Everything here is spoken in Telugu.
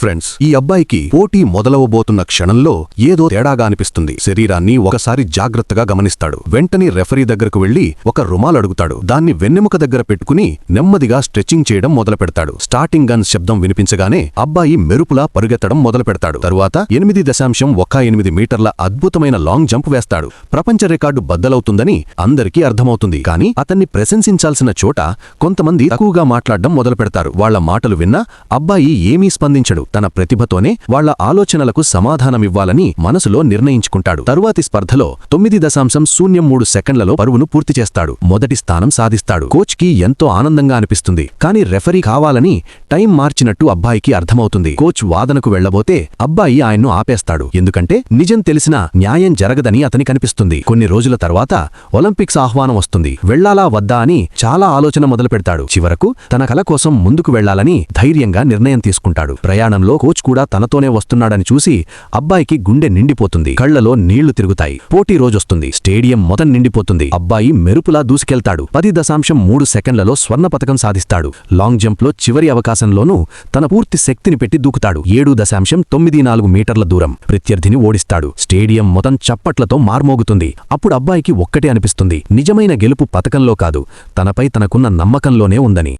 ఫ్రెండ్స్, ఈ అబ్బాయికి పోటీ మొదలవబోతున్న క్షణంలో ఏదో తేడాగా అనిపిస్తుంది. శరీరాన్ని ఒకసారి జాగ్రత్తగా గమనిస్తాడు. వెంటనే రెఫరీ దగ్గరకు వెళ్లి ఒక రుమాలు అడుగుతాడు. దాన్ని వెన్నెముక దగ్గర పెట్టుకుని నెమ్మదిగా స్ట్రెచింగ్ చేయడం మొదలుపెడతాడు. స్టార్టింగ్ గన్ శబ్దం వినిపించగానే అబ్బాయి మెరుపులా పరుగెత్తడం మొదలుపెడతాడు. తరువాత 8.18 మీటర్ల అద్భుతమైన లాంగ్ జంప్ వేస్తాడు. ప్రపంచ రికార్డు బద్దలవుతుందని అందరికీ అర్థమవుతుంది. కానీ అతన్ని ప్రశంసించాల్సిన చోట కొంతమంది తక్కువగా మాట్లాడడం మొదలుపెడతారు. వాళ్ల మాటలు విన్నా అబ్బాయి ఏమీ స్పందించడు. తన ప్రతిభతోనే వాళ్ల ఆలోచనలకు సమాధానమివ్వాలని మనసులో నిర్ణయించుకుంటాడు. తరువాతి స్పర్ధలో 9.03 సెకండ్లలో పరువును పూర్తి చేస్తాడు. మొదటి స్థానం సాధిస్తాడు. కోచ్ కి ఎంతో ఆనందంగా అనిపిస్తుంది. కాని రెఫరీ కావాలని టైం మార్చినట్టు అబ్బాయికి అర్థమవుతుంది. కోచ్ వాదనకు వెళ్లబోతే అబ్బాయి ఆయన్ను ఆపేస్తాడు. ఎందుకంటే నిజం తెలిసినా న్యాయం జరగదని అతనికనిపిస్తుంది. కొన్ని రోజుల తర్వాత ఒలింపిక్స్ ఆహ్వానం వస్తుంది. వెళ్లాలా వద్దా అని చాలా ఆలోచన మొదలుపెడతాడు. చివరకు తన కల కోసం ముందుకు వెళ్లాలని ధైర్యంగా నిర్ణయం తీసుకుంటాడు. ప్రయాణంలో కోచ్ కూడా తనతోనే వస్తున్నాడని చూసి అబ్బాయికి గుండె నిండిపోతుంది. కళ్లలో నీళ్లు తిరుగుతాయి. పోటీ రోజొస్తుంది. స్టేడియం మొత్తం నిండిపోతుంది. అబ్బాయి మెరుపులా దూసుకెళ్తాడు. 10.3 సెకండ్లలో స్వర్ణ పతకం సాధిస్తాడు. లాంగ్ జంప్లో చివరి అవకాశంలోనూ తన పూర్తి శక్తిని పెట్టి దూకుతాడు. 7.94 మీటర్ల దూరం ప్రత్యర్థిని ఓడిస్తాడు. స్టేడియం మొత్తం చప్పట్లతో మార్మోగుతుంది. అప్పుడు అబ్బాయికి ఒక్కటే అనిపిస్తుంది. నిజమైన గెలుపు పతకంలో కాదు, తనపై తనకున్న నమ్మకంలోనే ఉందని.